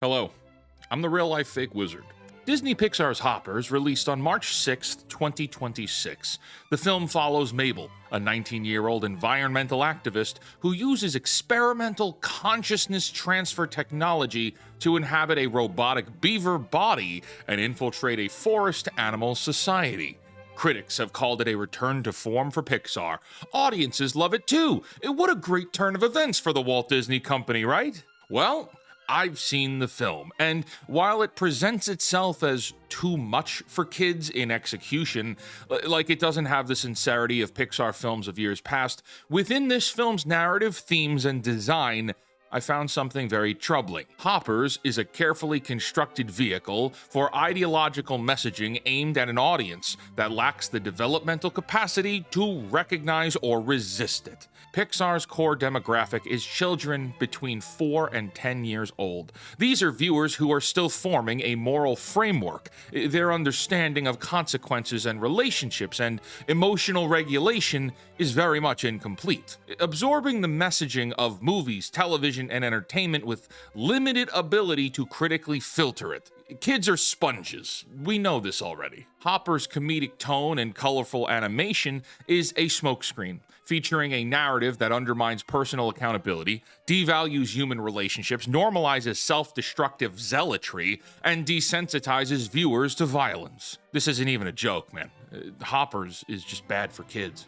Hello, I'm the real-life fake wizard. Disney Pixar's Hoppers released on March 6, 2026. The film follows Mabel, a 19-year-old environmental activist who uses experimental consciousness transfer technology to inhabit a robotic beaver body and infiltrate a forest animal society. Critics have called it a return to form for Pixar. Audiences love it too. What a great turn of events for the Walt Disney Company, right? Well, I've seen the film, and while it presents itself as too much for kids in execution, like it doesn't have the sincerity of Pixar films of years past, within this film's narrative, themes, and design, I found something very troubling. Hoppers is a carefully constructed vehicle for ideological messaging aimed at an audience that lacks the developmental capacity to recognize or resist it. Pixar's core demographic is children between 4 and 10 years old. These are viewers who are still forming a moral framework. Their understanding of consequences and relationships and emotional regulation is very much incomplete. Absorbing the messaging of movies, television, and entertainment with limited ability to critically filter it. Kids are sponges. We know this already. Hopper's comedic tone and colorful animation is a smokescreen, featuring a narrative that undermines personal accountability, devalues human relationships, normalizes self-destructive zealotry, and desensitizes viewers to violence. This isn't even a joke, man. Hoppers is just bad for kids.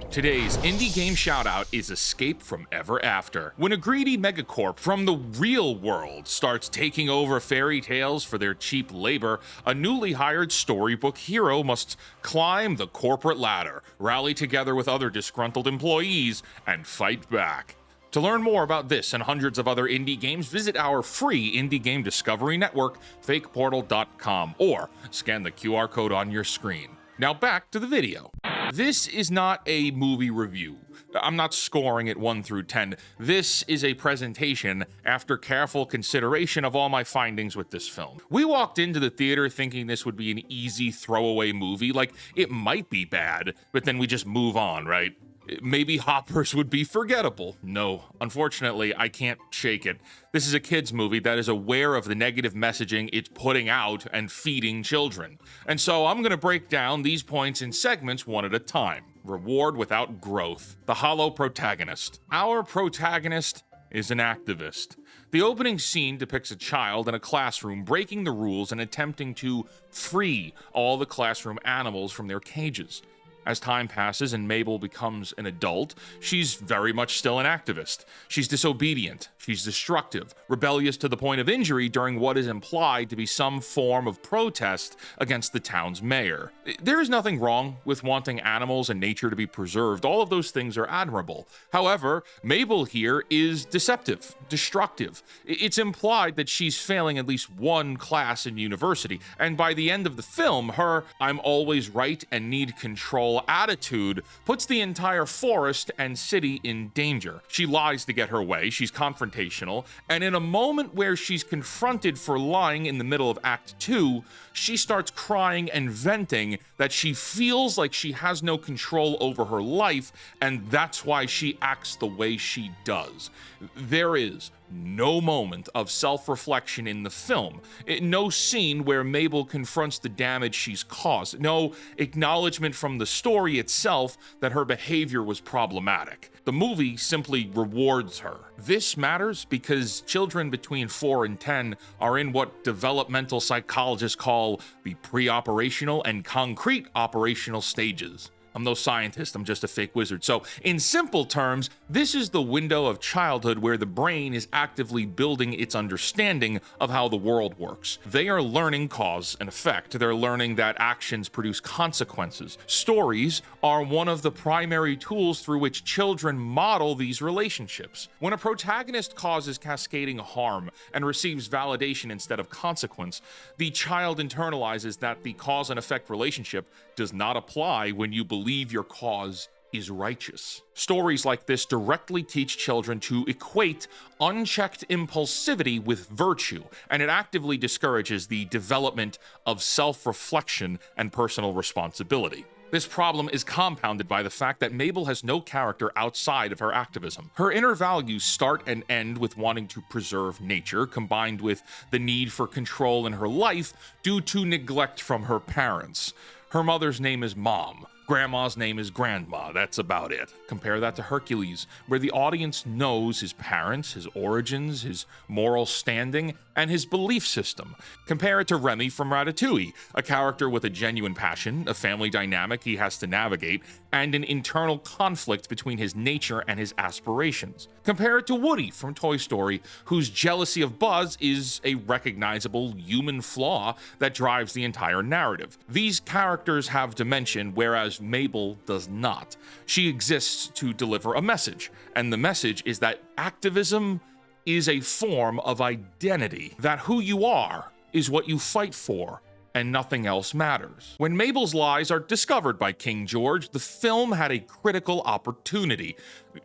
Today's indie game shoutout is Escape from Ever After. When a greedy megacorp from the real world starts taking over fairy tales for their cheap labor, a newly hired storybook hero must climb the corporate ladder, rally together with other disgruntled employees, and fight back. To learn more about this and hundreds of other indie games, visit our free indie game discovery network, fakeportal.com, or scan the QR code on your screen. Now back to the video. This is not a movie review. I'm not scoring it 1 through 10. This is a presentation after careful consideration of all my findings with this film. We walked into the theater thinking this would be an easy throwaway movie, like it might be bad, but then we just move on, right? Maybe Hoppers would be forgettable. No, unfortunately, I can't shake it. This is a kids' movie that is aware of the negative messaging it's putting out and feeding children. And so I'm gonna break down these points in segments one at a time. Reward without growth. The hollow protagonist. Our protagonist is an activist. The opening scene depicts a child in a classroom breaking the rules and attempting to free all the classroom animals from their cages. As time passes and Mabel becomes an adult, she's very much still an activist. She's disobedient, she's destructive, rebellious to the point of injury during what is implied to be some form of protest against the town's mayor. There is nothing wrong with wanting animals and nature to be preserved. All of those things are admirable. However, Mabel here is deceptive, destructive. It's implied that she's failing at least one class in university, and by the end of the film, her "I'm always right and need control" attitude puts the entire forest and city in danger. She lies to get her way, she's confrontational, and in a moment where she's confronted for lying in the middle of Act 2, she starts crying and venting that she feels like she has no control over her life, and that's why she acts the way she does. There is no moment of self-reflection in the film. No scene where Mabel confronts the damage she's caused. No acknowledgement from the story itself that her behavior was problematic. The movie simply rewards her. This matters because children between 4 and 10 are in what developmental psychologists call the pre-operational and concrete operational stages. I'm no scientist, I'm just a fake wizard. So, in simple terms, this is the window of childhood where the brain is actively building its understanding of how the world works. They are learning cause and effect. They're learning that actions produce consequences. Stories are one of the primary tools through which children model these relationships. When a protagonist causes cascading harm and receives validation instead of consequence, the child internalizes that the cause and effect relationship does not apply when you believe your cause is righteous. Stories like this directly teach children to equate unchecked impulsivity with virtue, and it actively discourages the development of self-reflection and personal responsibility. This problem is compounded by the fact that Mabel has no character outside of her activism. Her inner values start and end with wanting to preserve nature, combined with the need for control in her life due to neglect from her parents. Her mother's name is Mom. Grandma's name is Grandma. That's about it. Compare that to Hercules, where the audience knows his parents, his origins, his moral standing, and his belief system. Compare it to Remy from Ratatouille, a character with a genuine passion, a family dynamic he has to navigate, and an internal conflict between his nature and his aspirations. Compare it to Woody from Toy Story, whose jealousy of Buzz is a recognizable human flaw that drives the entire narrative. These characters have dimension, whereas Mabel does not. She exists to deliver a message, and the message is that activism is a form of identity, that who you are is what you fight for, and nothing else matters. When Mabel's lies are discovered by King George, the film had a critical opportunity.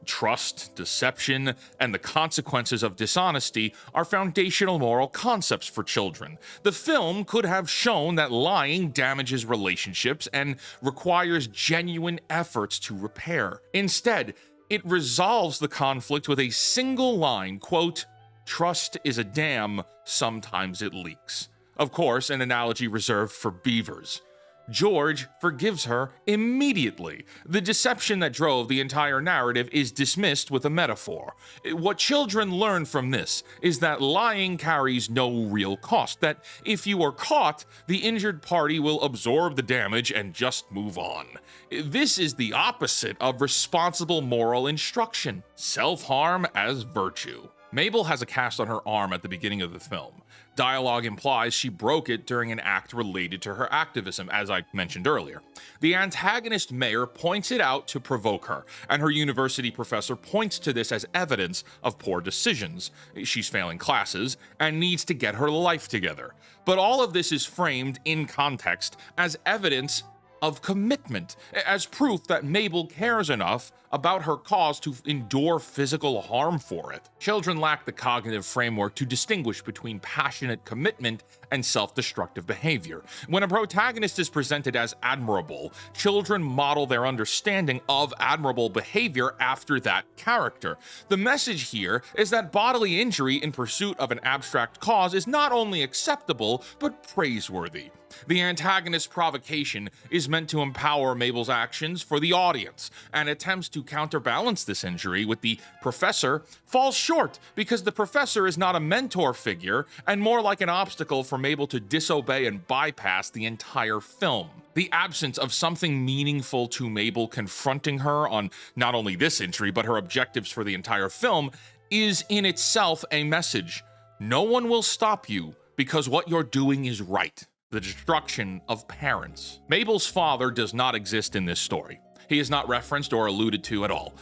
Trust, deception, and the consequences of dishonesty are foundational moral concepts for children. The film could have shown that lying damages relationships and requires genuine efforts to repair. Instead, it resolves the conflict with a single line, quote, "Trust is a dam, sometimes it leaks." Of course, an analogy reserved for beavers. George forgives her immediately. The deception that drove the entire narrative is dismissed with a metaphor. What children learn from this is that lying carries no real cost, that if you are caught, the injured party will absorb the damage and just move on. This is the opposite of responsible moral instruction, self-harm as virtue. Mabel has a cast on her arm at the beginning of the film. Dialogue implies she broke it during an act related to her activism, as I mentioned earlier. The antagonist mayor points it out to provoke her, and her university professor points to this as evidence of poor decisions. She's failing classes and needs to get her life together. But all of this is framed in context as evidence of commitment, as proof that Mabel cares enough about her cause to endure physical harm for it. Children lack the cognitive framework to distinguish between passionate commitment and self-destructive behavior. When a protagonist is presented as admirable, children model their understanding of admirable behavior after that character. The message here is that bodily injury in pursuit of an abstract cause is not only acceptable, but praiseworthy. The antagonist's provocation is meant to empower Mabel's actions for the audience, and attempts to counterbalance this injury with the professor falls short because the professor is not a mentor figure and more like an obstacle for Mabel to disobey and bypass the entire film. The absence of something meaningful to Mabel confronting her on not only this injury but her objectives for the entire film is in itself a message. No one will stop you because what you're doing is right. The destruction of parents. Mabel's father does not exist in this story. He is not referenced or alluded to at all.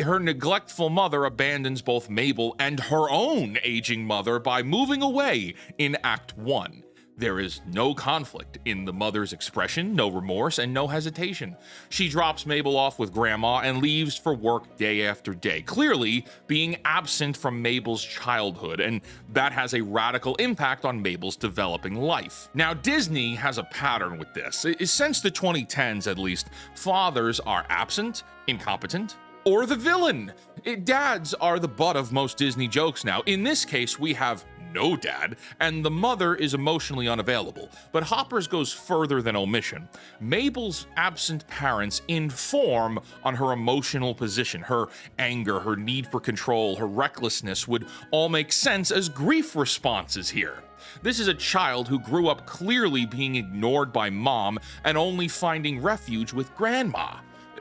Her neglectful mother abandons both Mabel and her own aging mother by moving away in Act 1. There is no conflict in the mother's expression, no remorse, and no hesitation. She drops Mabel off with Grandma and leaves for work day after day, clearly being absent from Mabel's childhood, and that has a radical impact on Mabel's developing life. Now, Disney has a pattern with this. Since the 2010s, at least, fathers are absent, incompetent, or the villain. Dads are the butt of most Disney jokes now. In this case, we have no dad, and the mother is emotionally unavailable. But Hoppers goes further than omission. Mabel's absent parents inform on her emotional position. Her anger, her need for control, her recklessness would all make sense as grief responses here. This is a child who grew up clearly being ignored by Mom and only finding refuge with Grandma.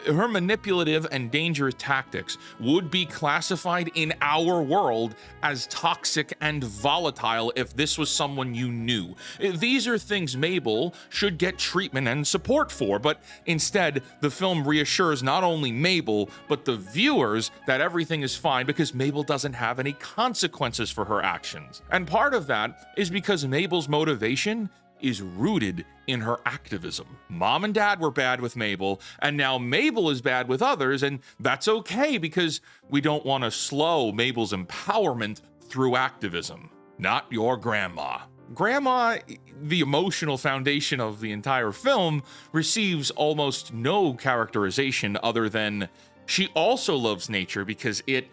Her manipulative and dangerous tactics would be classified in our world as toxic and volatile if this was someone you knew. These are things Mabel should get treatment and support for, but instead, the film reassures not only Mabel, but the viewers that everything is fine because Mabel doesn't have any consequences for her actions. And part of that is because Mabel's motivation is rooted in her activism. Mom and Dad were bad with Mabel, and now Mabel is bad with others, and that's okay because we don't want to slow Mabel's empowerment through activism. Not your grandma. Grandma, the emotional foundation of the entire film, receives almost no characterization other than she also loves nature because it,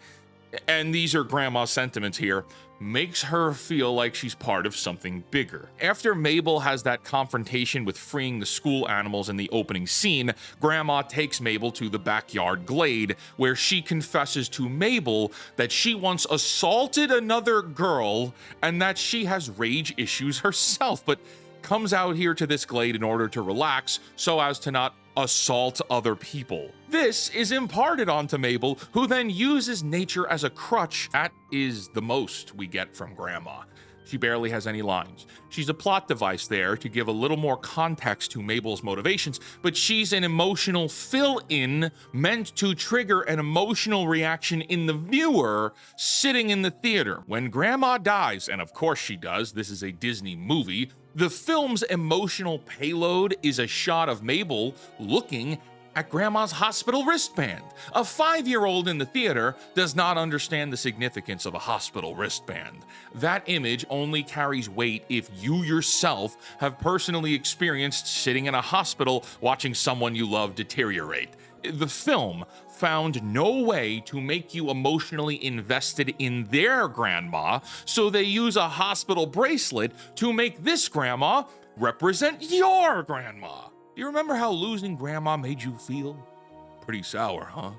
and these are Grandma's sentiments here, makes her feel like she's part of something bigger. After Mabel has that confrontation with freeing the school animals in the opening scene, Grandma takes Mabel to the backyard glade, where she confesses to Mabel that she once assaulted another girl and that she has rage issues herself, but comes out here to this glade in order to relax so as to not assault other people. This is imparted onto Mabel, who then uses nature as a crutch. That is the most we get from Grandma. She barely has any lines. She's a plot device there to give a little more context to Mabel's motivations, but she's an emotional fill-in meant to trigger an emotional reaction in the viewer sitting in the theater. When Grandma dies, and of course she does, this is a Disney movie, the film's emotional payload is a shot of Mabel looking at Grandma's hospital wristband. A 5-year-old in the theater does not understand the significance of a hospital wristband. That image only carries weight if you yourself have personally experienced sitting in a hospital watching someone you love deteriorate. The film found no way to make you emotionally invested in their grandma, so they use a hospital bracelet to make this grandma represent your grandma. Do you remember how losing Grandma made you feel? Pretty sour, huh?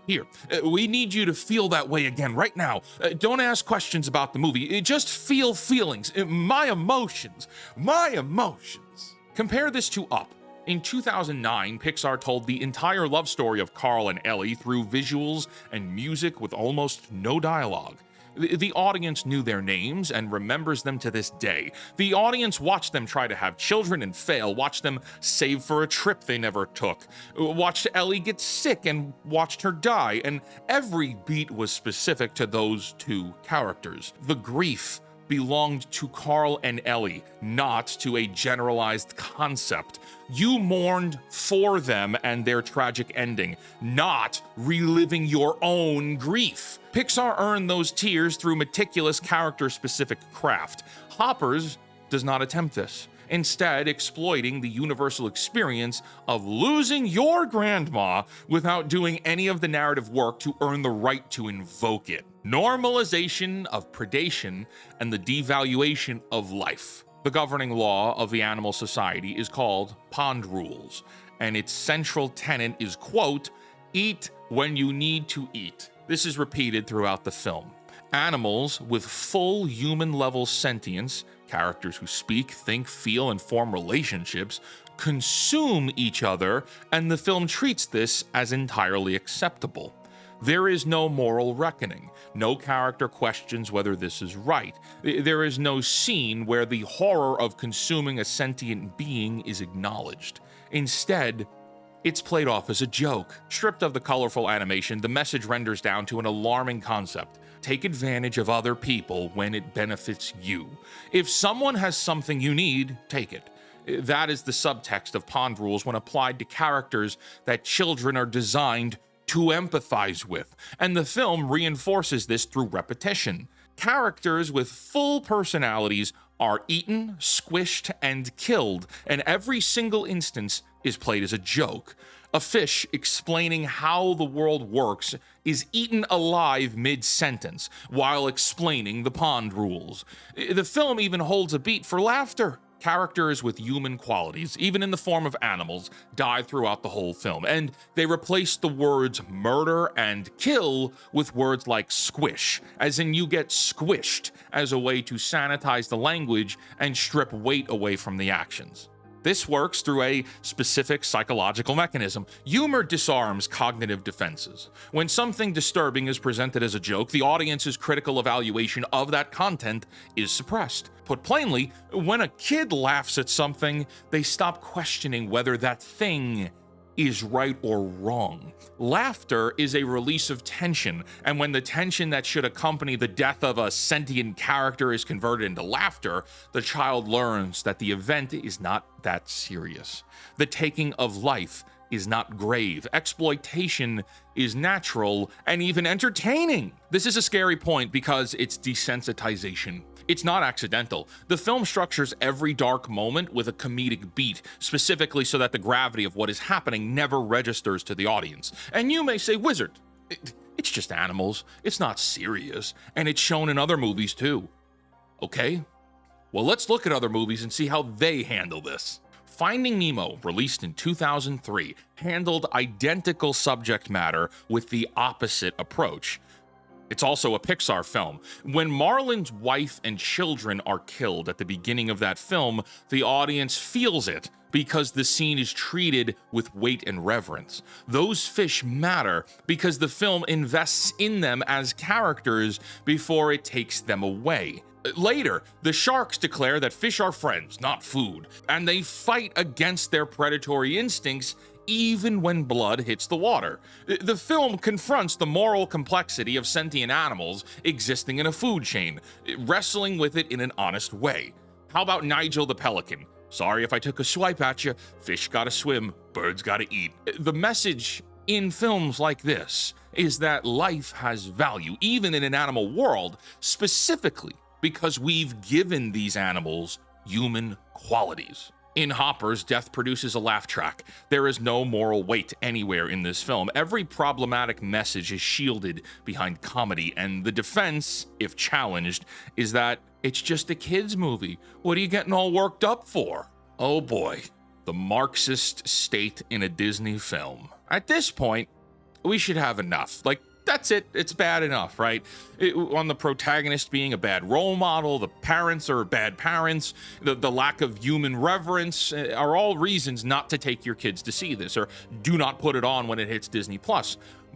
Here, we need you to feel that way again right now. Don't ask questions about the movie. Just feel feelings. My emotions. My emotions. Compare this to Up. In 2009, Pixar told the entire love story of Carl and Ellie through visuals and music with almost no dialogue. The audience knew their names and remembers them to this day. The audience watched them try to have children and fail, watched them save for a trip they never took, watched Ellie get sick and watched her die, and every beat was specific to those two characters. The grief belonged to Carl and Ellie, not to a generalized concept. You mourned for them and their tragic ending, not reliving your own grief. Pixar earned those tears through meticulous character-specific craft. Hoppers does not attempt this, instead exploiting the universal experience of losing your grandma without doing any of the narrative work to earn the right to invoke it. Normalization of predation and the devaluation of life. The governing law of the animal society is called pond rules, and its central tenet is, quote, eat when you need to eat. This is repeated throughout the film. Animals with full human-level sentience, characters who speak, think, feel, and form relationships, consume each other, and the film treats this as entirely acceptable. There is no moral reckoning. No character questions whether this is right. There is no scene where the horror of consuming a sentient being is acknowledged. Instead, it's played off as a joke. Stripped of the colorful animation, the message renders down to an alarming concept. Take advantage of other people when it benefits you. If someone has something you need, take it. That is the subtext of pond rules when applied to characters that children are designed to empathize with, and the film reinforces this through repetition. Characters with full personalities are eaten, squished, and killed, and every single instance is played as a joke. A fish explaining how the world works is eaten alive mid-sentence while explaining the pond rules. The film even holds a beat for laughter. Characters with human qualities, even in the form of animals, die throughout the whole film, and they replace the words murder and kill with words like squish, as in you get squished, as a way to sanitize the language and strip weight away from the actions. This works through a specific psychological mechanism. Humor disarms cognitive defenses. When something disturbing is presented as a joke, the audience's critical evaluation of that content is suppressed. Put plainly, when a kid laughs at something, they stop questioning whether that thing is right or wrong. Laughter is a release of tension, and when the tension that should accompany the death of a sentient character is converted into laughter, the child learns that the event is not that serious. The taking of life is not grave. Exploitation is natural and even entertaining. This is a scary point because it's desensitization. It's not accidental. The film structures every dark moment with a comedic beat, specifically so that the gravity of what is happening never registers to the audience. And you may say, Wizard, it's just animals, it's not serious, and it's shown in other movies too. Okay? Well, let's look at other movies and see how they handle this. Finding Nemo, released in 2003, handled identical subject matter with the opposite approach. It's also a Pixar film. When Marlin's wife and children are killed at the beginning of that film, the audience feels it because the scene is treated with weight and reverence. Those fish matter because the film invests in them as characters before it takes them away. Later, the sharks declare that fish are friends, not food, and they fight against their predatory instincts even when blood hits the water. The film confronts the moral complexity of sentient animals existing in a food chain, wrestling with it in an honest way. How about Nigel the pelican? Sorry if I took a swipe at you. Fish gotta swim, birds gotta eat. The message in films like this is that life has value, even in an animal world, specifically because we've given these animals human qualities. In Hoppers, death produces a laugh track. There is no moral weight anywhere in this film. Every problematic message is shielded behind comedy, and the defense, if challenged, is that it's just a kid's movie. What are you getting all worked up for? Oh boy, the Marxist state in a Disney film. At this point, we should have enough. That's it. It's bad enough, right? On the protagonist being a bad role model, the parents are bad parents, the lack of human reverence are all reasons not to take your kids to see this, or do not put it on when it hits Disney+.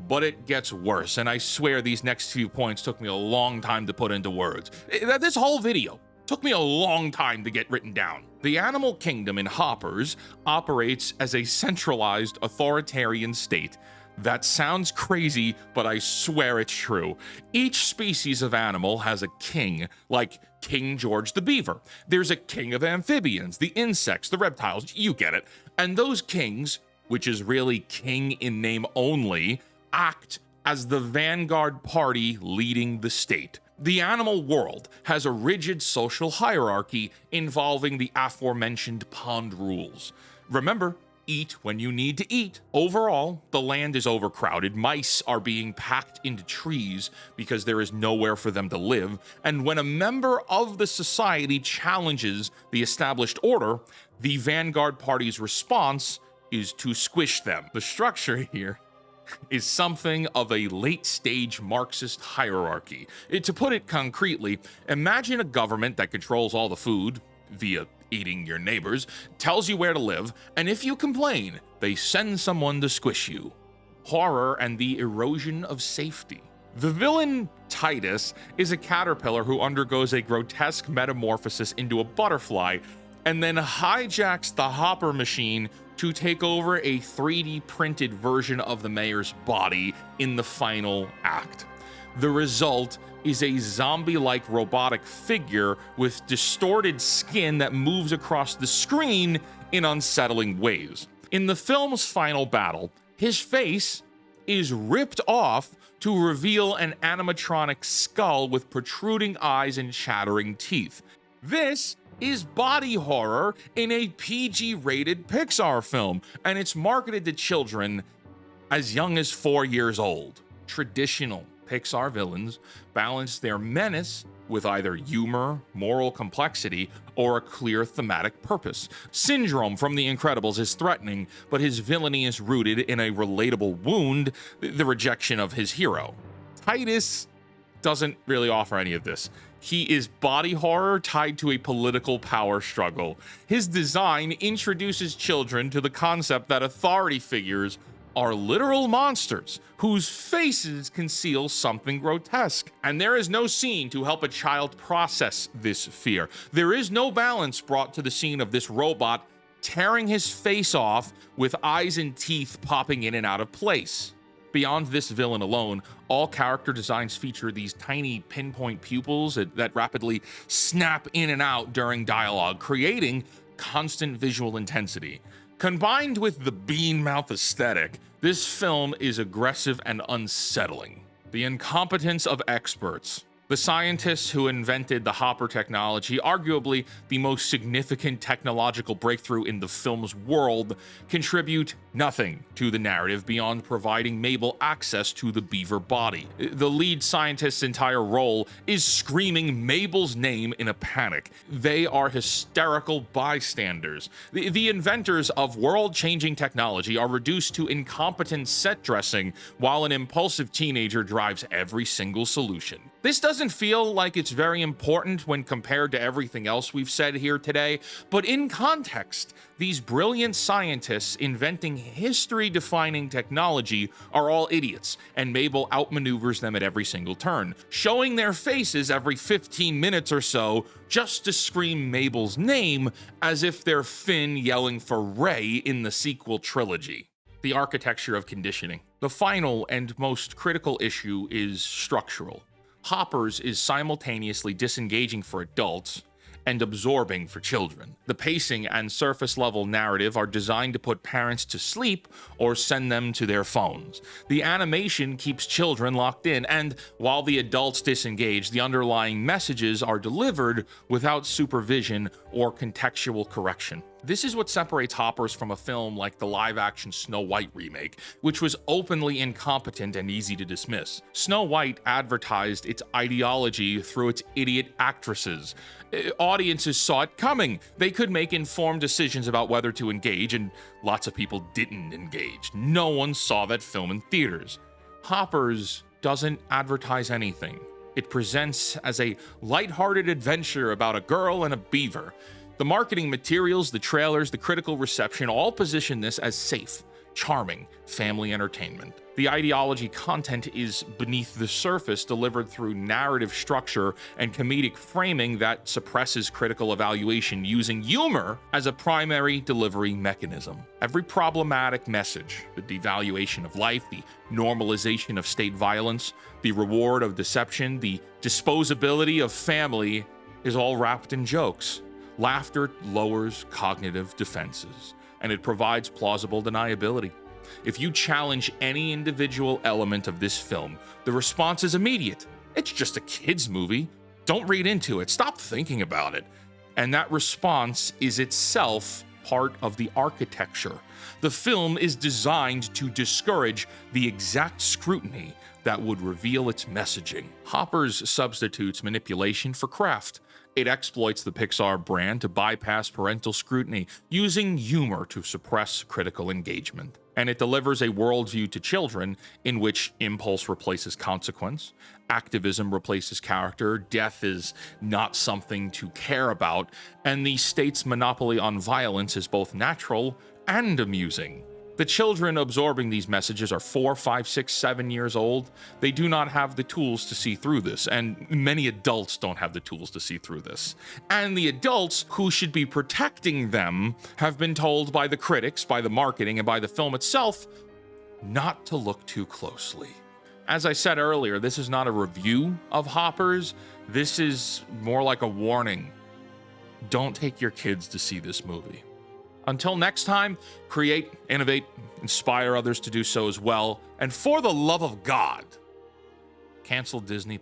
But it gets worse, and I swear these next few points took me a long time to put into words. This whole video took me a long time to get written down. The animal kingdom in Hoppers operates as a centralized authoritarian state. That sounds crazy, but I swear it's true. Each species of animal has a king, like King George the beaver. There's a king of amphibians, the insects, the reptiles, you get it. And those kings, which is really king in name only, act as the vanguard party leading the state. The animal world has a rigid social hierarchy involving the aforementioned pond rules. Remember, eat when you need to eat. Overall, the land is overcrowded. Mice are being packed into trees because there is nowhere for them to live. And when a member of the society challenges the established order, the vanguard party's response is to squish them. The structure here is something of a late-stage Marxist hierarchy. To put it concretely, imagine a government that controls all the food via eating your neighbors, tells you where to live, and if you complain, they send someone to squish you. Horror and the erosion of safety. The villain, Titus, is a caterpillar who undergoes a grotesque metamorphosis into a butterfly and then hijacks the Hopper machine to take over a 3D printed version of the mayor's body in the final act. The result is a zombie-like robotic figure with distorted skin that moves across the screen in unsettling ways. In the film's final battle, his face is ripped off to reveal an animatronic skull with protruding eyes and chattering teeth. This is body horror in a PG-rated Pixar film, and it's marketed to children as young as 4 years old. Traditional Pixar villains balance their menace with either humor, moral complexity, or a clear thematic purpose. Syndrome from The Incredibles is threatening, but his villainy is rooted in a relatable wound, the rejection of his hero. Titus doesn't really offer any of this. He is body horror tied to a political power struggle. His design introduces children to the concept that authority figures are literal monsters whose faces conceal something grotesque. And there is no scene to help a child process this fear. There is no balance brought to the scene of this robot tearing his face off with eyes and teeth popping in and out of place. Beyond this villain alone, all character designs feature these tiny pinpoint pupils that rapidly snap in and out during dialogue, creating constant visual intensity. Combined with the bean mouth aesthetic, this film is aggressive and unsettling. The incompetence of experts. The scientists who invented the Hopper technology, arguably the most significant technological breakthrough in the film's world, contribute nothing to the narrative beyond providing Mabel access to the beaver body. The lead scientist's entire role is screaming Mabel's name in a panic. They are hysterical bystanders. The inventors of world-changing technology are reduced to incompetent set dressing while an impulsive teenager drives every single solution. This doesn't feel like it's very important when compared to everything else we've said here today, but in context, these brilliant scientists inventing history-defining technology are all idiots, and Mabel outmaneuvers them at every single turn, showing their faces every 15 minutes or so just to scream Mabel's name as if they're Finn yelling for Rey in the sequel trilogy. The architecture of conditioning. The final and most critical issue is structural. Hoppers is simultaneously disengaging for adults and absorbing for children. The pacing and surface level narrative are designed to put parents to sleep or send them to their phones. The animation keeps children locked in, and while the adults disengage, the underlying messages are delivered without supervision or contextual correction. This is what separates Hoppers from a film like the live-action Snow White remake, which was openly incompetent and easy to dismiss. Snow White advertised its ideology through its idiot actresses. Audiences saw it coming. They could make informed decisions about whether to engage, and lots of people didn't engage. No one saw that film in theaters. Hoppers doesn't advertise anything. It presents as a lighthearted adventure about a girl and a beaver. The marketing materials, the trailers, the critical reception all position this as safe, charming family entertainment. The ideology content is beneath the surface, delivered through narrative structure and comedic framing that suppresses critical evaluation, using humor as a primary delivery mechanism. Every problematic message, the devaluation of life, the normalization of state violence, the reward of deception, the disposability of family, is all wrapped in jokes. Laughter lowers cognitive defenses, and it provides plausible deniability. If you challenge any individual element of this film, the response is immediate. It's just a kid's movie. Don't read into it. Stop thinking about it. And that response is itself part of the architecture. The film is designed to discourage the exact scrutiny that would reveal its messaging. Hoppers substitutes manipulation for craft. It exploits the Pixar brand to bypass parental scrutiny, using humor to suppress critical engagement. And it delivers a worldview to children in which impulse replaces consequence, activism replaces character, death is not something to care about, and the state's monopoly on violence is both natural and amusing. The children absorbing these messages are 4, 5, 6, 7 years old. They do not have the tools to see through this, and many adults don't have the tools to see through this. And the adults who should be protecting them have been told by the critics, by the marketing, and by the film itself not to look too closely. As I said earlier, this is not a review of Hoppers. This is more like a warning. Don't take your kids to see this movie. Until next time, create, innovate, inspire others to do so as well, and for the love of God, cancel Disney+.